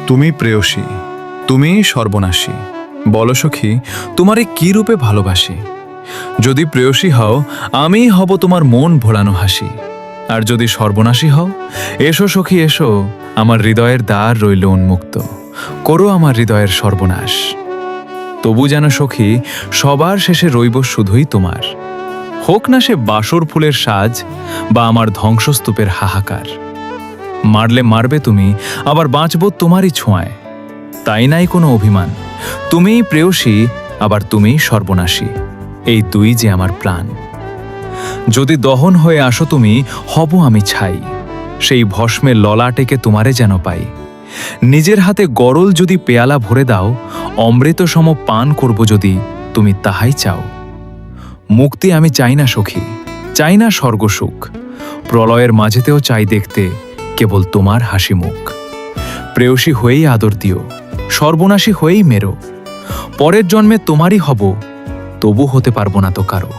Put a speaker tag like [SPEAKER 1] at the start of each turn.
[SPEAKER 1] তুমি প্রেয়সী, তুমি সর্বনাশী। বলো সখী, তোমারে কি রূপে ভালোবাসি। যদি প্রেয়সী হও, আমিই হব তোমার মন ভোলানো হাসি। আর যদি সর্বনাশী হও, এসো সখী এসো, আমার হৃদয়ের দ্বার রইল উন্মুক্ত, করো আমার হৃদয়ের সর্বনাশ। তবু যেন সখী সবার শেষে রইব শুধুই তোমার, হোক না সে বাসর ফুলের সাজ বা আমার ধ্বংসস্তূপের হাহাকার। মারলে মারবে তুমি, আবার বাঁচব তোমারই ছোঁয়ায়। তাই নাই কোনো অভিমান, তুমিই প্রেয়সী, আবার তুমিই সর্বনাশী, এই দুই যে আমার প্রাণ। যদি দহন হয়ে আসো তুমি, হব আমি ছাই, সেই ভস্মে ললাটেকে তোমারে যেন পাই। নিজের হাতে গরল যদি পেয়ালা ভরে দাও, অমৃত সম পান করব যদি তুমি তাহাই চাও। মুক্তি আমি চাই না সখী, চাই না স্বর্গসুখ, প্রলয়ের মাঝেতেও চাই দেখতে কেবল তোমার হাসি মুখ। প্রেয়সী হয়েই আদর দিও, সর্বনাশী হয়েই মেরো, পরের জন্মে তোমারই হব, তবু হতে পারবো না তো কারো।